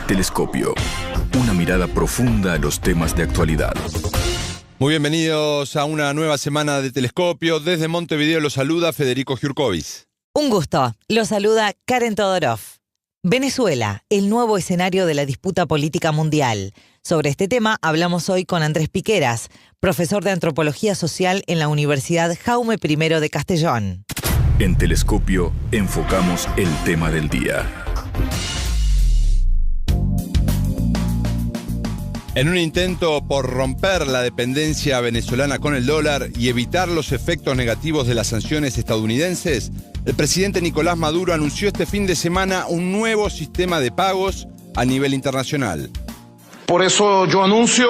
Telescopio. Una mirada profunda a los temas de actualidad. Muy bienvenidos a una nueva semana de Telescopio. Desde Montevideo los saluda Federico Giurkovic. Un gusto. Los saluda Karen Todorov. Venezuela, el nuevo escenario de la disputa política mundial. Sobre este tema hablamos hoy con Andrés Piqueras, profesor de Antropología Social en la Universidad Jaume I de Castellón. En Telescopio enfocamos el tema del día. En un intento por romper la dependencia venezolana con el dólar y evitar los efectos negativos de las sanciones estadounidenses, el presidente Nicolás Maduro anunció este fin de semana un nuevo sistema de pagos a nivel internacional. Por eso yo anuncio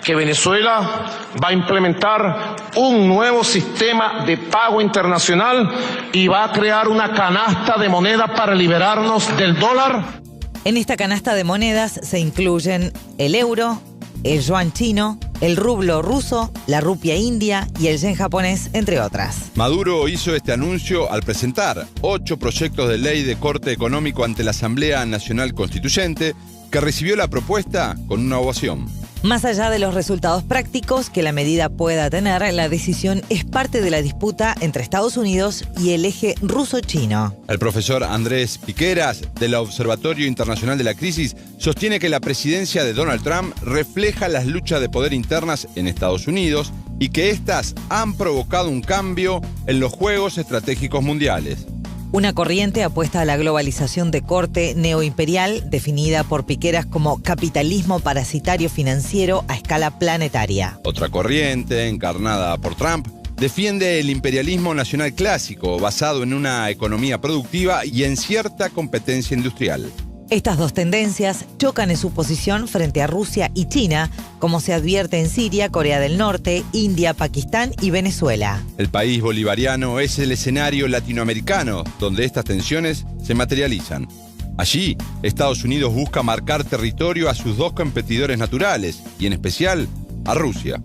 que Venezuela va a implementar un nuevo sistema de pago internacional y va a crear una canasta de moneda para liberarnos del dólar. En esta canasta de monedas se incluyen el euro, el yuan chino, el rublo ruso, la rupia india y el yen japonés, entre otras. Maduro hizo este anuncio al presentar 8 proyectos de ley de corte económico ante la Asamblea Nacional Constituyente, que recibió la propuesta con una ovación. Más allá de los resultados prácticos que la medida pueda tener, la decisión es parte de la disputa entre Estados Unidos y el eje ruso-chino. El profesor Andrés Piqueras, del Observatorio Internacional de la Crisis, sostiene que la presidencia de Donald Trump refleja las luchas de poder internas en Estados Unidos y que éstas han provocado un cambio en los juegos estratégicos mundiales. Una corriente apuesta a la globalización de corte neoimperial, definida por Piqueras como capitalismo parasitario financiero a escala planetaria. Otra corriente, encarnada por Trump, defiende el imperialismo nacional clásico, basado en una economía productiva y en cierta competencia industrial. Estas dos tendencias chocan en su posición frente a Rusia y China, como se advierte en Siria, Corea del Norte, India, Pakistán y Venezuela. El país bolivariano es el escenario latinoamericano donde estas tensiones se materializan. Allí, Estados Unidos busca marcar territorio a sus dos competidores naturales, y en especial a Rusia.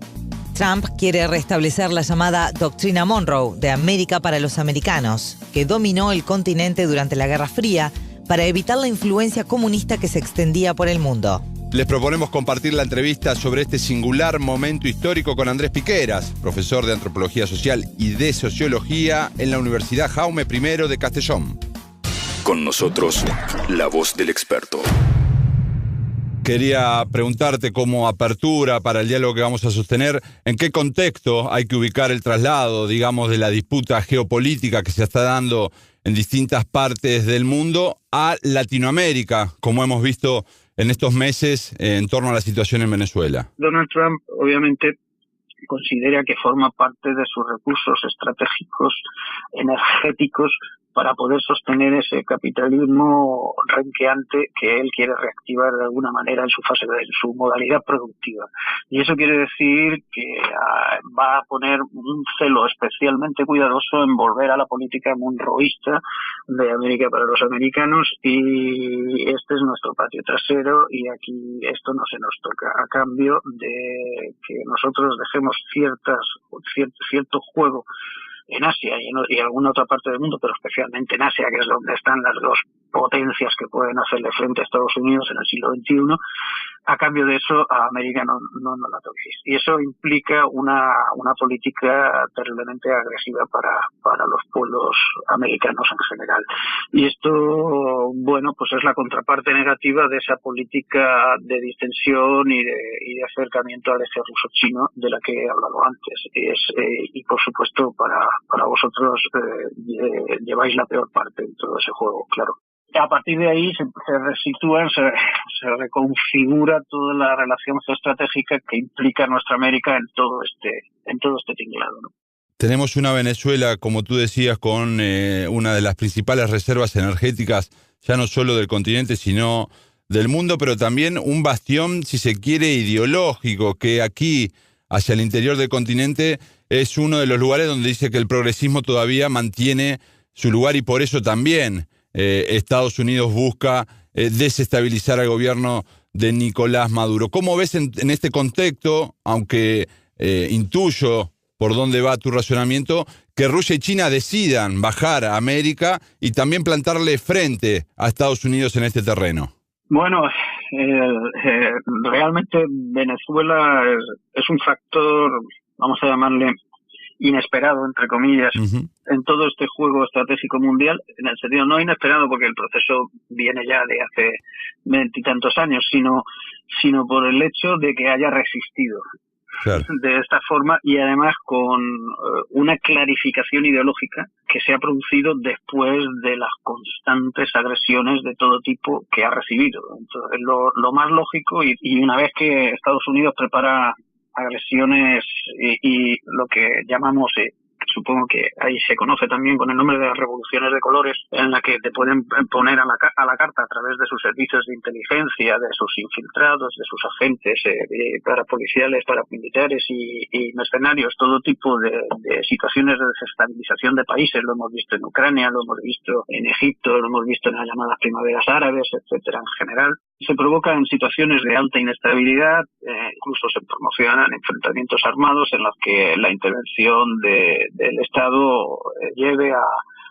Trump quiere restablecer la llamada Doctrina Monroe de América para los americanos, que dominó el continente durante la Guerra Fría, para evitar la influencia comunista que se extendía por el mundo. Les proponemos compartir la entrevista sobre este singular momento histórico con Andrés Piqueras, profesor de Antropología Social y de Sociología en la Universidad Jaume I de Castellón. Con nosotros, la voz del experto. Quería preguntarte, como apertura para el diálogo que vamos a sostener, ¿en qué contexto hay que ubicar el traslado, digamos, de la disputa geopolítica que se está dando en distintas partes del mundo a Latinoamérica, como hemos visto en estos meses en torno a la situación en Venezuela? Donald Trump obviamente considera que forma parte de sus recursos estratégicos energéticos para poder sostener ese capitalismo renqueante que él quiere reactivar de alguna manera en su modalidad productiva. Y eso quiere decir que va a poner un celo especialmente cuidadoso en volver a la política monroísta de América para los americanos, y este es nuestro patio trasero y aquí esto no se nos toca, a cambio de que nosotros dejemos cierto juego en Asia y en alguna otra parte del mundo, pero especialmente en Asia, que es donde están las dos potencias que pueden hacerle frente a Estados Unidos en el siglo XXI. A cambio de eso, a América no la toquéis. Y eso implica una política terriblemente agresiva para los pueblos americanos en general. Y esto, bueno, pues es la contraparte negativa de esa política de distensión y de acercamiento al eje ruso-chino de la que he hablado antes. Y por supuesto, para vosotros lleváis la peor parte en todo ese juego, claro. A partir de ahí se resitúa, se reconfigura toda la relación geoestratégica que implica nuestra América en todo este tinglado, ¿no? Tenemos una Venezuela, como tú decías, con una de las principales reservas energéticas, ya no solo del continente, sino del mundo, pero también un bastión, si se quiere, ideológico, que aquí, hacia el interior del continente, es uno de los lugares donde dice que el progresismo todavía mantiene su lugar, y por eso también Estados Unidos busca desestabilizar al gobierno de Nicolás Maduro. ¿Cómo ves en este contexto, aunque intuyo por dónde va tu razonamiento, que Rusia y China decidan bajar a América y también plantarle frente a Estados Unidos en este terreno? Bueno, realmente Venezuela es un factor, vamos a llamarle inesperado, entre comillas, en todo este juego estratégico mundial, en el sentido no inesperado porque el proceso viene ya de hace 20 y tantos años, sino por el hecho de que haya resistido. Claro. De esta forma y además con una clarificación ideológica que se ha producido después de las constantes agresiones de todo tipo que ha recibido. Entonces, lo más lógico y una vez que Estados Unidos prepara agresiones y lo que llamamos supongo que ahí se conoce también con el nombre de las revoluciones de colores, en la que te pueden poner a la carta a través de sus servicios de inteligencia, de sus infiltrados, de sus agentes parapoliciales, paramilitares y mercenarios, todo tipo de situaciones de desestabilización de países. Lo hemos visto en Ucrania, lo hemos visto en Egipto, lo hemos visto en las llamadas primaveras árabes, etcétera. En general, se provocan situaciones de alta inestabilidad, incluso se promocionan enfrentamientos armados en los que la intervención del Estado lleve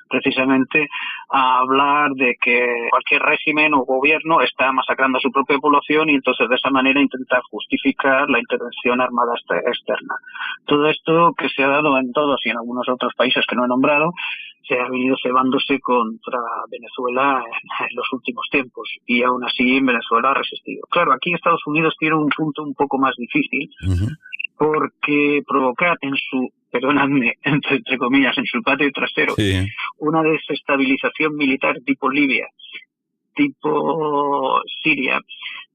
precisamente a hablar de que cualquier régimen o gobierno está masacrando a su propia población y entonces de esa manera intentar justificar la intervención armada externa. Todo esto que se ha dado en todos y en algunos otros países que no he nombrado, se ha venido cebándose contra Venezuela en los últimos tiempos y aún así Venezuela ha resistido. Claro, aquí Estados Unidos tiene un punto un poco más difícil porque provocar en su, perdóname, entre comillas, en su patio trasero, una desestabilización militar tipo Libia, tipo Siria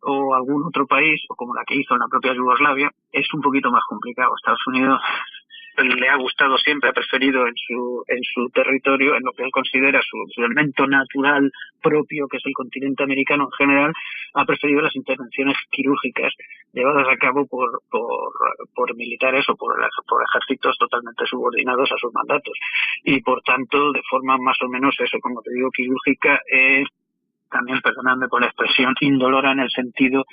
o algún otro país, o como la que hizo en la propia Yugoslavia, es un poquito más complicado. Estados Unidos le ha gustado siempre, ha preferido en su territorio, en lo que él considera su elemento natural propio, que es el continente americano en general, ha preferido las intervenciones quirúrgicas llevadas a cabo por militares o por ejércitos totalmente subordinados a sus mandatos. Y por tanto, de forma más o menos, eso, como te digo, quirúrgica, también, perdonadme por la expresión, indolora en el sentido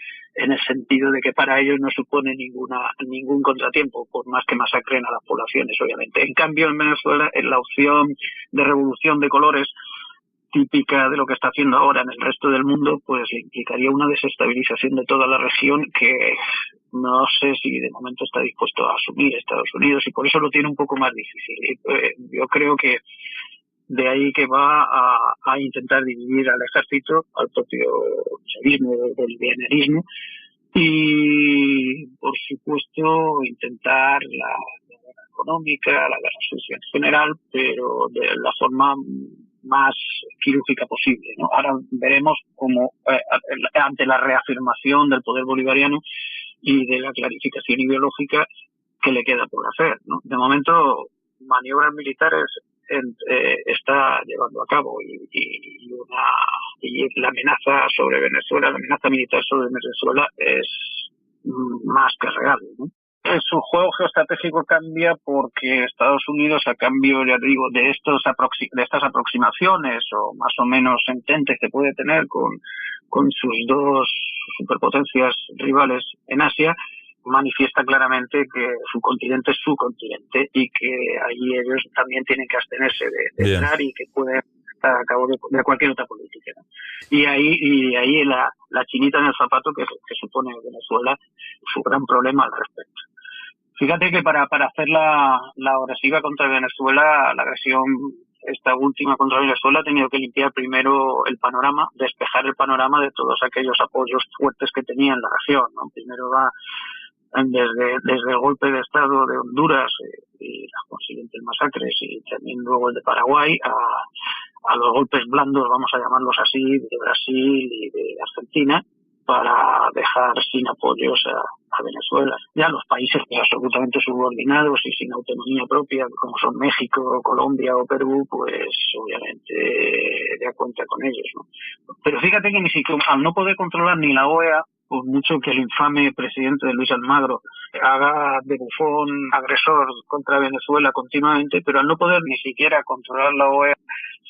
de que para ellos no supone ningún contratiempo, por más que masacren a las poblaciones, obviamente. En cambio, en Venezuela, en la opción de revolución de colores, típica de lo que está haciendo ahora en el resto del mundo, pues implicaría una desestabilización de toda la región que no sé si de momento está dispuesto a asumir Estados Unidos y por eso lo tiene un poco más difícil. Yo creo que de ahí que va a intentar dividir al ejército, al propio chavismo, bolivianismo, y por supuesto intentar la guerra económica, la guerra social en general, pero de la forma más quirúrgica posible, ¿no? Ahora veremos cómo ante la reafirmación del poder bolivariano y de la clarificación ideológica que le queda por hacer, ¿no? De momento, maniobras militares está llevando a cabo y la amenaza sobre Venezuela, la amenaza militar sobre Venezuela es más que real, ¿no? Su juego geoestratégico cambia porque Estados Unidos, a cambio, ya digo, de estas aproximaciones o más o menos ententes que puede tener con sus dos superpotencias rivales en Asia, manifiesta claramente que su continente es su continente y que ahí ellos también tienen que abstenerse de entrar y que pueden estar a cabo de cualquier otra política, ¿no? Y ahí la chinita en el zapato que supone Venezuela, su gran problema al respecto. Fíjate que para hacer la agresiva contra Venezuela, la agresión esta última contra Venezuela ha tenido que limpiar primero el panorama, despejar el panorama de todos aquellos apoyos fuertes que tenía en la región, ¿no? Primero va desde el golpe de Estado de Honduras y las consiguientes masacres y también luego el de Paraguay a los golpes blandos, vamos a llamarlos así, de Brasil y de Argentina, para dejar sin apoyos a Venezuela. Ya los países absolutamente subordinados y sin autonomía propia, como son México, Colombia o Perú, pues obviamente ya cuenta con ellos, ¿no? Pero fíjate que ni siquiera, al no poder controlar ni la OEA, por mucho que el infame presidente de Luis Almagro haga de bufón agresor contra Venezuela continuamente, pero al no poder ni siquiera controlar la OEA,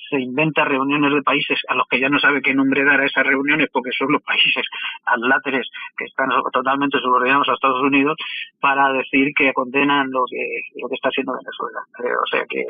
se inventa reuniones de países a los que ya no sabe qué nombre dar a esas reuniones porque son los países adláteres que están totalmente subordinados a Estados Unidos para decir que condenan lo que está haciendo Venezuela. O sea que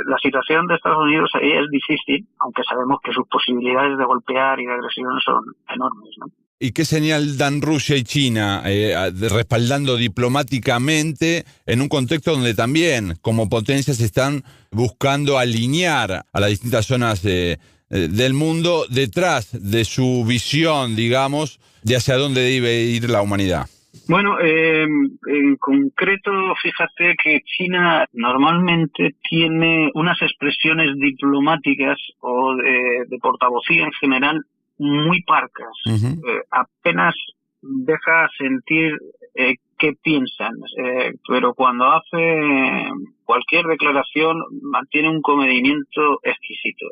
la situación de Estados Unidos ahí es difícil, aunque sabemos que sus posibilidades de golpear y de agresión son enormes, ¿no? ¿Y qué señal dan Rusia y China respaldando diplomáticamente en un contexto donde también como potencias están buscando alinear a las distintas zonas del mundo detrás de su visión, digamos, de hacia dónde debe ir la humanidad? Bueno, en concreto, fíjate que China normalmente tiene unas expresiones diplomáticas o de portavocía en general muy parcas. Uh-huh. Apenas deja sentir qué piensan, pero cuando hace cualquier declaración mantiene un comedimiento exquisito.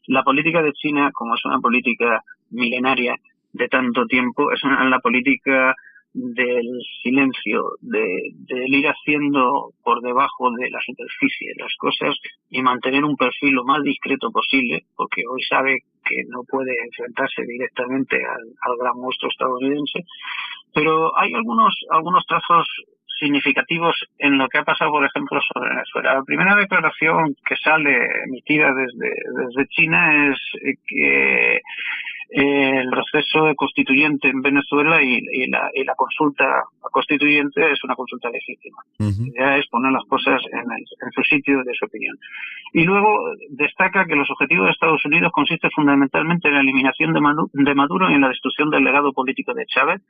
La política de China, como es una política milenaria de tanto tiempo, es la política del silencio, del ir haciendo por debajo de la superficie las cosas y mantener un perfil lo más discreto posible, porque hoy sabe que no puede enfrentarse directamente al gran monstruo estadounidense. Pero hay algunos trazos significativos en lo que ha pasado, por ejemplo, sobre Venezuela. La primera declaración que sale emitida desde China es que el proceso constituyente en Venezuela y la consulta constituyente es una consulta legítima. Uh-huh. Ya es poner las cosas en su sitio de su opinión. Y luego destaca que los objetivos de Estados Unidos consisten fundamentalmente en la eliminación de Maduro y en la destrucción del legado político de Chávez,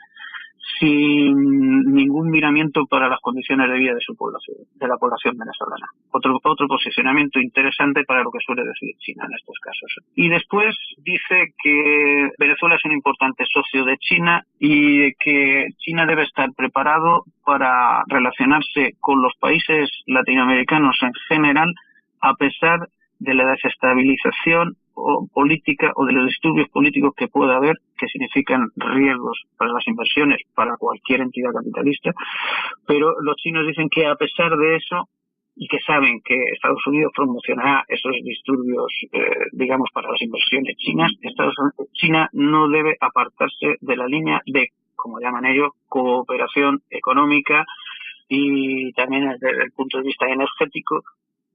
sin ningún miramiento para las condiciones de vida de la población venezolana. Otro posicionamiento interesante para lo que suele decir China en estos casos. Y después dice que Venezuela es un importante socio de China y que China debe estar preparado para relacionarse con los países latinoamericanos en general, a pesar de la desestabilización política o de los disturbios políticos que pueda haber, que significan riesgos para las inversiones, para cualquier entidad capitalista. Pero los chinos dicen que a pesar de eso, y que saben que Estados Unidos promocionará esos disturbios, digamos, para las inversiones chinas, China no debe apartarse de la línea de, como llaman ellos, cooperación económica y también desde el punto de vista energético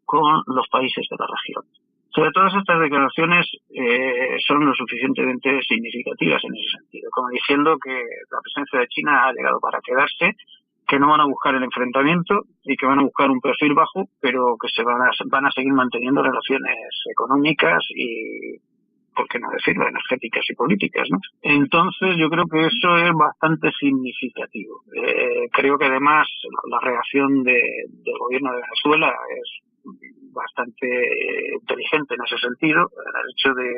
con los países de la región. Sobre todas estas declaraciones son lo suficientemente significativas en ese sentido, como diciendo que la presencia de China ha llegado para quedarse, que no van a buscar el enfrentamiento y que van a buscar un perfil bajo, pero que van a seguir manteniendo relaciones económicas y, por qué no decirlo, energéticas y políticas, ¿no? Entonces yo creo que eso es bastante significativo. Creo que además la reacción del gobierno de Venezuela es bastante inteligente en ese sentido, en el hecho de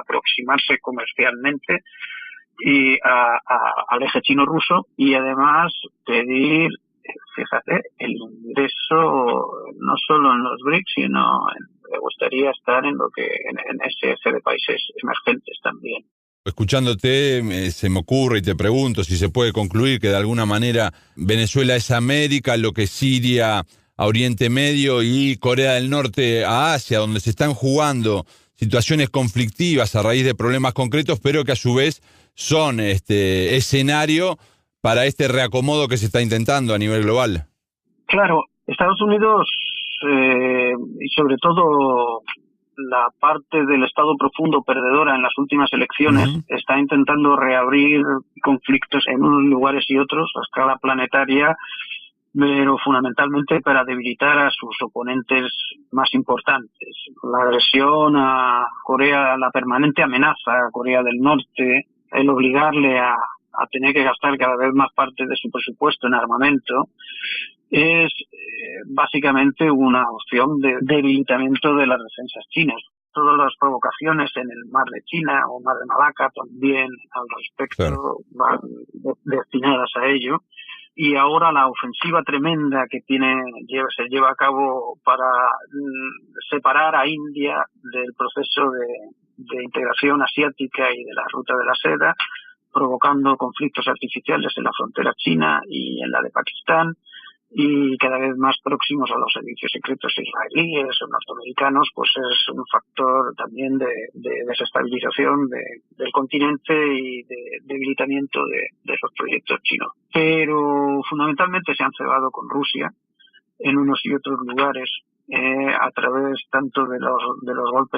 aproximarse comercialmente y al eje chino-ruso y además pedir, fíjate, el ingreso no solo en los BRICS, sino le gustaría estar en ese eje de países emergentes también. Escuchándote, se me ocurre y te pregunto si se puede concluir que de alguna manera Venezuela es América, lo que Siria a Oriente Medio y Corea del Norte a Asia, donde se están jugando situaciones conflictivas a raíz de problemas concretos, pero que a su vez son escenario para este reacomodo que se está intentando a nivel global. Claro, Estados Unidos y sobre todo la parte del Estado profundo perdedora en las últimas elecciones está intentando reabrir conflictos en unos lugares y otros a escala planetaria, pero fundamentalmente para debilitar a sus oponentes más importantes. La agresión a Corea, la permanente amenaza a Corea del Norte, el obligarle a tener que gastar cada vez más parte de su presupuesto en armamento, es básicamente una opción de debilitamiento de las defensas chinas. Todas las provocaciones en el mar de China o mar de Malaca también al respecto van destinadas a ello. Y ahora la ofensiva tremenda que se lleva a cabo para separar a India del proceso de integración asiática y de la ruta de la seda, provocando conflictos artificiales en la frontera china y en la de Pakistán, y cada vez más próximos a los servicios secretos israelíes o norteamericanos, pues es un factor también de desestabilización del continente y de debilitamiento de esos proyectos chinos. Pero fundamentalmente se han cebado con Rusia en unos y otros lugares a través tanto de los golpes